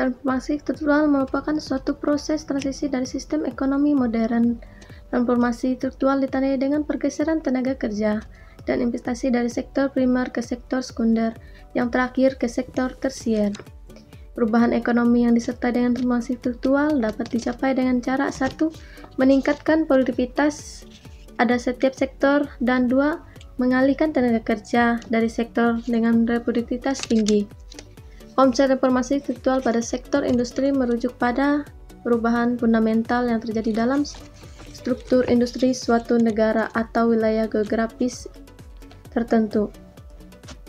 Transformasi struktural merupakan suatu proses transisi dari sistem ekonomi modern. Transformasi struktural ditandai dengan pergeseran tenaga kerja dan investasi dari sektor primer ke sektor sekunder, yang terakhir ke sektor tersier. Perubahan ekonomi yang disertai dengan transformasi struktural dapat dicapai dengan cara 1. Meningkatkan produktivitas ada setiap sektor, dan 2. Mengalihkan tenaga kerja dari sektor dengan produktivitas tinggi. Konsep reformasi struktural pada sektor industri merujuk pada perubahan fundamental yang terjadi dalam struktur industri suatu negara atau wilayah geografis tertentu.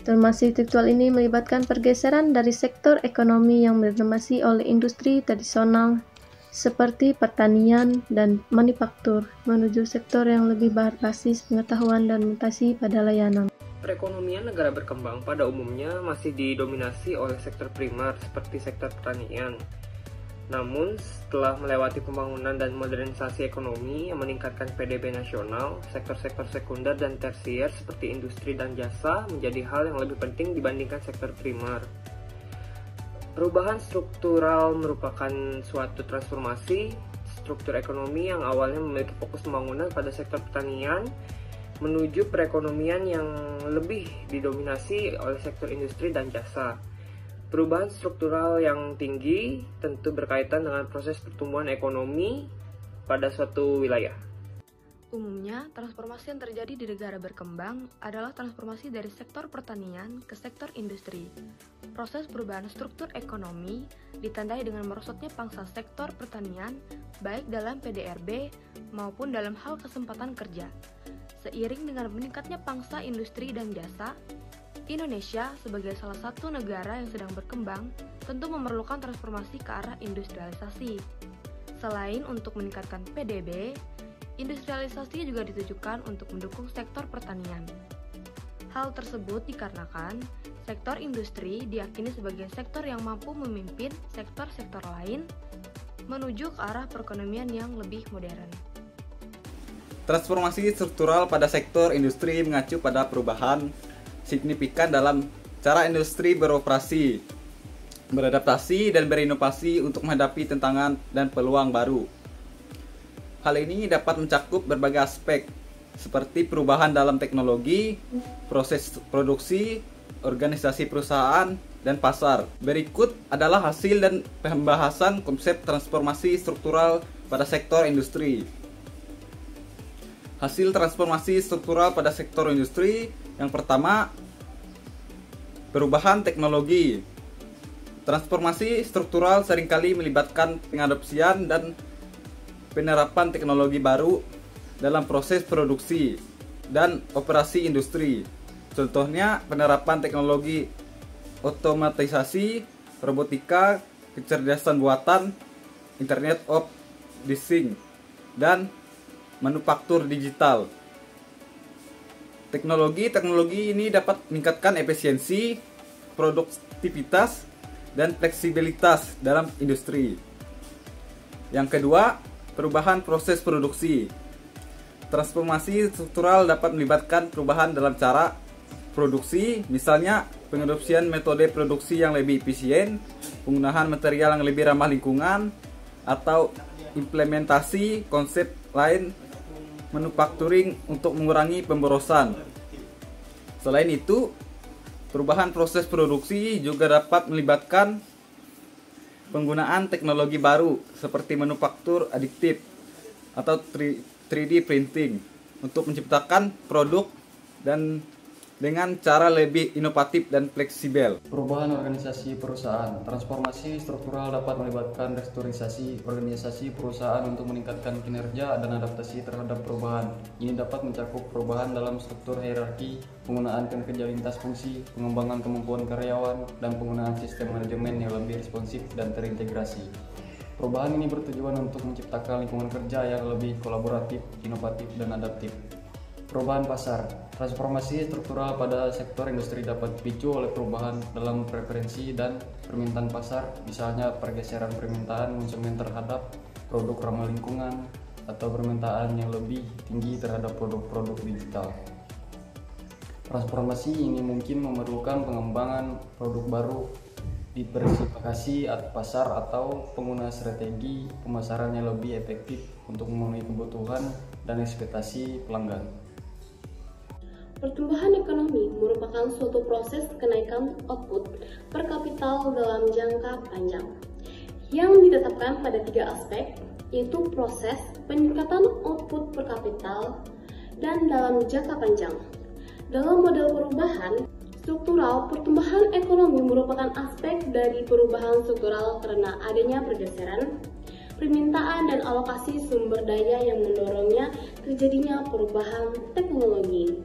Transformasi struktural ini melibatkan pergeseran dari sektor ekonomi yang didominasi oleh industri tradisional seperti pertanian dan manufaktur menuju sektor yang lebih berbasis pengetahuan dan mutasi pada layanan. Perekonomian negara berkembang pada umumnya masih didominasi oleh sektor primer seperti sektor pertanian. Namun, setelah melewati pembangunan dan modernisasi ekonomi yang meningkatkan PDB nasional, sektor-sektor sekunder dan tersier seperti industri dan jasa menjadi hal yang lebih penting dibandingkan sektor primer. Perubahan struktural merupakan suatu transformasi struktur ekonomi yang awalnya memiliki fokus pembangunan pada sektor pertanian menuju perekonomian yang lebih didominasi oleh sektor industri dan jasa. Perubahan struktural yang tinggi tentu berkaitan dengan proses pertumbuhan ekonomi pada suatu wilayah. Umumnya, transformasi yang terjadi di negara berkembang adalah transformasi dari sektor pertanian ke sektor industri. Proses perubahan struktur ekonomi ditandai dengan merosotnya pangsa sektor pertanian, baik dalam PDRB maupun dalam hal kesempatan kerja. Seiring dengan meningkatnya pangsa industri dan jasa, Indonesia sebagai salah satu negara yang sedang berkembang tentu memerlukan transformasi ke arah industrialisasi. Selain untuk meningkatkan PDB, industrialisasi juga ditujukan untuk mendukung sektor pertanian. Hal tersebut dikarenakan sektor industri diyakini sebagai sektor yang mampu memimpin sektor-sektor lain menuju ke arah perekonomian yang lebih modern. Transformasi struktural pada sektor industri mengacu pada perubahan signifikan dalam cara industri beroperasi, beradaptasi, dan berinovasi untuk menghadapi tantangan dan peluang baru. Hal ini dapat mencakup berbagai aspek, seperti perubahan dalam teknologi, proses produksi, organisasi perusahaan, dan pasar. Berikut adalah hasil dan pembahasan konsep transformasi struktural pada sektor industri. Hasil transformasi struktural pada sektor industri yang pertama, perubahan teknologi. Transformasi struktural seringkali melibatkan pengadopsian dan penerapan teknologi baru dalam proses produksi dan operasi industri. Contohnya penerapan teknologi otomatisasi, robotika, kecerdasan buatan, Internet of Things, dan manufaktur digital. Teknologi ini dapat meningkatkan efisiensi, produktivitas, dan fleksibilitas dalam industri. Yang kedua, perubahan proses produksi. Transformasi struktural dapat melibatkan perubahan dalam cara produksi, misalnya pengadopsian metode produksi yang lebih efisien, penggunaan material yang lebih ramah lingkungan, atau implementasi konsep lain manufacturing untuk mengurangi pemborosan. Selain itu, perubahan proses produksi juga dapat melibatkan penggunaan teknologi baru seperti manufaktur adiktif atau 3D printing untuk menciptakan produk dan dengan cara lebih inovatif dan fleksibel. Perubahan organisasi perusahaan. Transformasi struktural dapat melibatkan restrukturisasi organisasi perusahaan untuk meningkatkan kinerja dan adaptasi terhadap perubahan. Ini dapat mencakup perubahan dalam struktur hierarki, penggunaan kerja lintas fungsi, pengembangan kemampuan karyawan, dan penggunaan sistem manajemen yang lebih responsif dan terintegrasi. Perubahan ini bertujuan untuk menciptakan lingkungan kerja yang lebih kolaboratif, inovatif, dan adaptif. Perubahan pasar. Transformasi struktural pada sektor industri dapat dipicu oleh perubahan dalam preferensi dan permintaan pasar, misalnya pergeseran permintaan konsumen terhadap produk ramah lingkungan atau permintaan yang lebih tinggi terhadap produk-produk digital. Transformasi ini mungkin memerlukan pengembangan produk baru diversifikasi pasar atau pengguna strategi pemasaran yang lebih efektif untuk memenuhi kebutuhan dan ekspektasi pelanggan. Pertumbuhan ekonomi merupakan suatu proses kenaikan output per kapital dalam jangka panjang yang ditetapkan pada 3 aspek, yaitu proses peningkatan output per kapital dan dalam jangka panjang. Dalam model perubahan struktural, pertumbuhan ekonomi merupakan aspek dari perubahan struktural karena adanya pergeseran permintaan dan alokasi sumber daya yang mendorongnya terjadinya perubahan teknologi.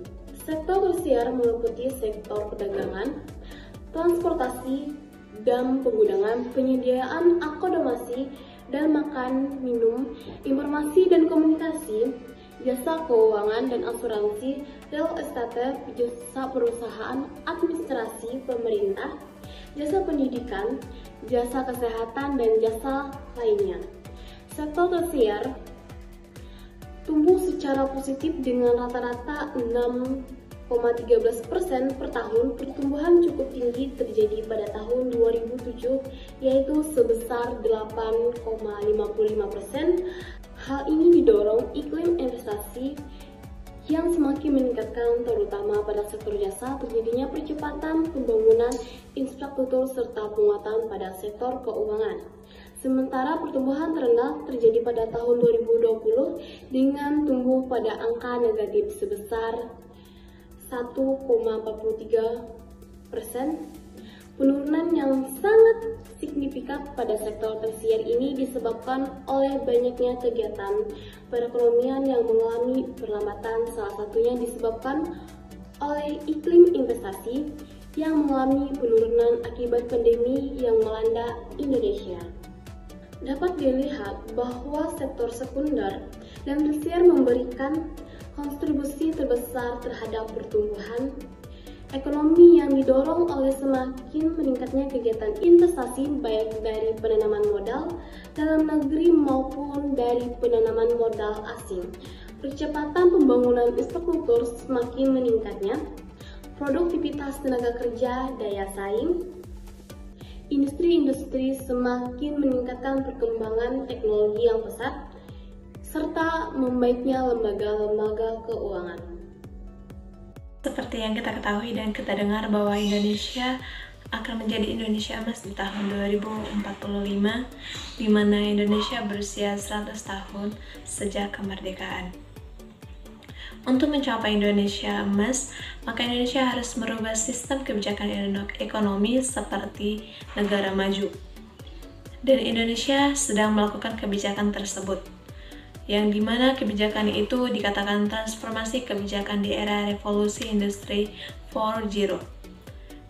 Sektor tersier meliputi sektor perdagangan, transportasi, dan pergudangan, penyediaan akomodasi dan makan, minum, informasi dan komunikasi, jasa keuangan dan asuransi, real estate, jasa perusahaan, administrasi pemerintah, jasa pendidikan, jasa kesehatan, dan jasa lainnya. Sektor tersier tumbuh secara positif dengan rata-rata 6,13% per tahun. Pertumbuhan cukup tinggi terjadi pada tahun 2007, yaitu sebesar 8,55%. Hal ini didorong iklim investasi yang semakin meningkatkan, terutama pada sektor jasa, terjadinya percepatan pembangunan infrastruktur serta penguatan pada sektor keuangan. Sementara pertumbuhan terendah terjadi pada tahun 2020 dengan tumbuh pada angka negatif sebesar 1,43%. Penurunan yang sangat signifikan pada sektor tersier ini disebabkan oleh banyaknya kegiatan perekonomian yang mengalami perlambatan, salah satunya disebabkan oleh iklim investasi yang mengalami penurunan akibat pandemi yang melanda Indonesia. Dapat dilihat bahwa sektor sekunder dan tersier memberikan kontribusi terbesar terhadap pertumbuhan ekonomi yang didorong oleh semakin meningkatnya kegiatan investasi baik dari penanaman modal dalam negeri maupun dari penanaman modal asing. Percepatan pembangunan infrastruktur semakin meningkatnya, produktivitas tenaga kerja, daya saing, industri-industri semakin meningkatkan perkembangan teknologi yang pesat, serta membaiknya lembaga-lembaga keuangan. Seperti yang kita ketahui dan kita dengar bahwa Indonesia akan menjadi Indonesia emas di tahun 2045, di mana Indonesia berusia 100 tahun sejak kemerdekaan. Untuk mencapai Indonesia emas, maka Indonesia harus merubah sistem kebijakan ekonomi seperti negara maju. Dan Indonesia sedang melakukan kebijakan tersebut, yang dimana kebijakan itu dikatakan transformasi kebijakan di era revolusi industri 4.0.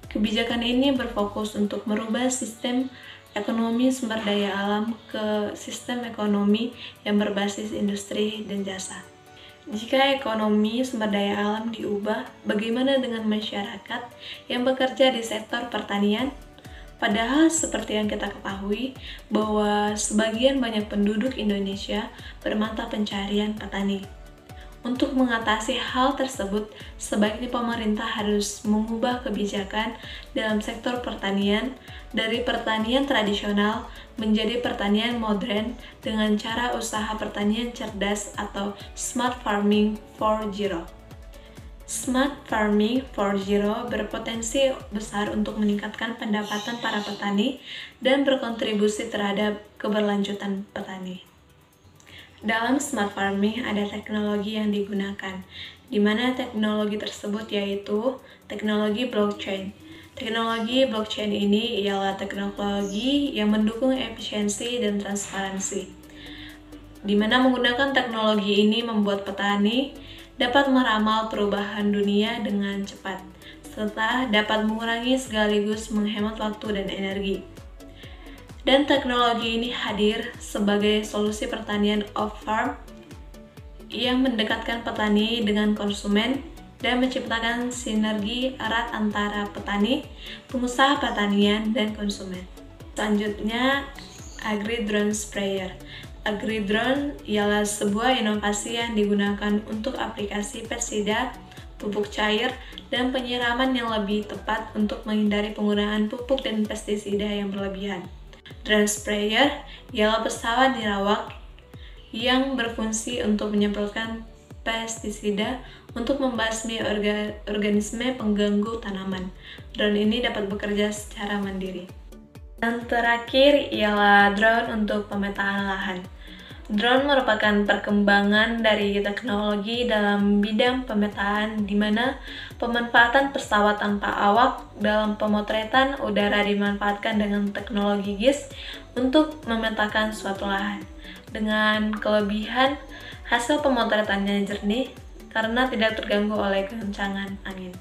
Kebijakan ini berfokus untuk merubah sistem ekonomi sumber daya alam ke sistem ekonomi yang berbasis industri dan jasa. Jika ekonomi sumber daya alam diubah, bagaimana dengan masyarakat yang bekerja di sektor pertanian? Padahal seperti yang kita ketahui bahwa sebagian banyak penduduk Indonesia bermata pencarian petani. Untuk mengatasi hal tersebut, sebaiknya pemerintah harus mengubah kebijakan dalam sektor pertanian dari pertanian tradisional menjadi pertanian modern dengan cara usaha pertanian cerdas atau Smart Farming 4.0. Smart Farming 4.0 berpotensi besar untuk meningkatkan pendapatan para petani dan berkontribusi terhadap keberlanjutan petani. Dalam Smart Farming ada teknologi yang digunakan, di mana teknologi tersebut yaitu teknologi blockchain. Teknologi blockchain ini ialah teknologi yang mendukung efisiensi dan transparansi, di mana menggunakan teknologi ini membuat petani dapat meramal perubahan dunia dengan cepat, serta dapat mengurangi sekaligus menghemat waktu dan energi. Dan teknologi ini hadir sebagai solusi pertanian off-farm yang mendekatkan petani dengan konsumen dan menciptakan sinergi erat antara petani, pengusaha pertanian, dan konsumen. Selanjutnya, Agri-Drone Sprayer. Agri-Drone ialah sebuah inovasi yang digunakan untuk aplikasi pestisida pupuk cair, dan penyiraman yang lebih tepat untuk menghindari penggunaan pupuk dan pestisida yang berlebihan. Drone sprayer ialah pesawat nirawak yang berfungsi untuk menyemprotkan pestisida untuk membasmi organisme pengganggu tanaman. Drone ini dapat bekerja secara mandiri. Dan terakhir ialah drone untuk pemetaan lahan. Drone merupakan perkembangan dari teknologi dalam bidang pemetaan di mana pemanfaatan pesawat tanpa awak dalam pemotretan udara dimanfaatkan dengan teknologi GIS untuk memetakan suatu lahan. Dengan kelebihan, hasil pemotretannya jernih karena tidak terganggu oleh goncangan angin.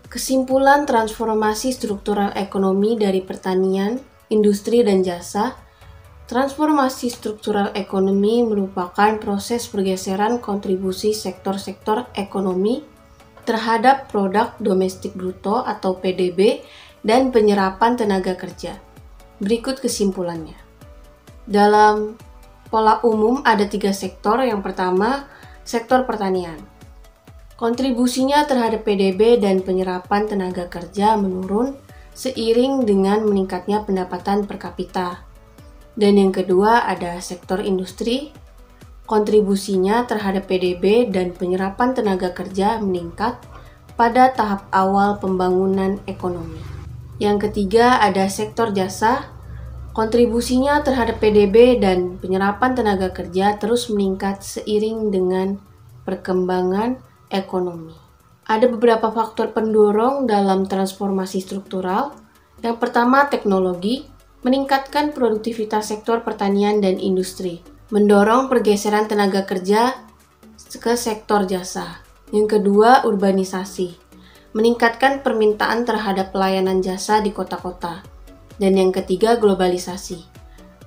Kesimpulan transformasi struktural ekonomi dari pertanian, industri, dan jasa. Transformasi struktural ekonomi merupakan proses pergeseran kontribusi sektor-sektor ekonomi terhadap produk domestik bruto atau PDB dan penyerapan tenaga kerja. Berikut kesimpulannya. Dalam pola umum ada 3 sektor. Yang pertama, sektor pertanian. Kontribusinya terhadap PDB dan penyerapan tenaga kerja menurun seiring dengan meningkatnya pendapatan per kapita. Dan yang kedua ada sektor industri. Kontribusinya terhadap PDB dan penyerapan tenaga kerja meningkat pada tahap awal pembangunan ekonomi. Yang ketiga ada sektor jasa. Kontribusinya terhadap PDB dan penyerapan tenaga kerja terus meningkat seiring dengan perkembangan ekonomi. Ada beberapa faktor pendorong dalam transformasi struktural. Yang pertama, teknologi meningkatkan produktivitas sektor pertanian dan industri, mendorong pergeseran tenaga kerja ke sektor jasa. Yang kedua, urbanisasi meningkatkan permintaan terhadap pelayanan jasa di kota-kota. Dan yang ketiga, globalisasi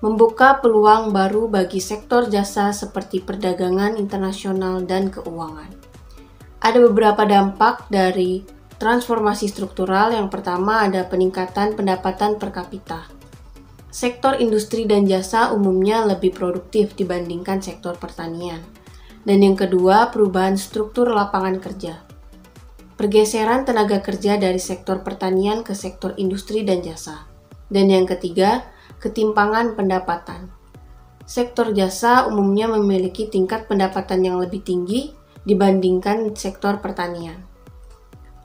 membuka peluang baru bagi sektor jasa seperti perdagangan internasional dan keuangan. Ada beberapa dampak dari transformasi struktural. Yang pertama ada peningkatan pendapatan per kapita. Sektor industri dan jasa umumnya lebih produktif dibandingkan sektor pertanian. Dan yang kedua, perubahan struktur lapangan kerja. Pergeseran tenaga kerja dari sektor pertanian ke sektor industri dan jasa. Dan yang ketiga, ketimpangan pendapatan. Sektor jasa umumnya memiliki tingkat pendapatan yang lebih tinggi dibandingkan sektor pertanian.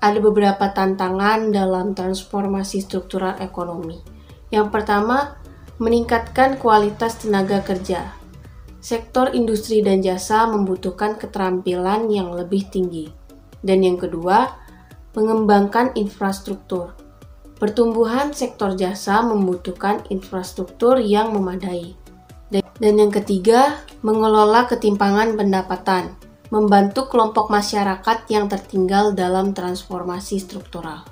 Ada beberapa tantangan dalam transformasi struktural ekonomi. Yang pertama, meningkatkan kualitas tenaga kerja. Sektor industri dan jasa membutuhkan keterampilan yang lebih tinggi. Dan yang kedua, mengembangkan infrastruktur. Pertumbuhan sektor jasa membutuhkan infrastruktur yang memadai. Dan yang ketiga, mengelola ketimpangan pendapatan. Membantu kelompok masyarakat yang tertinggal dalam transformasi struktural.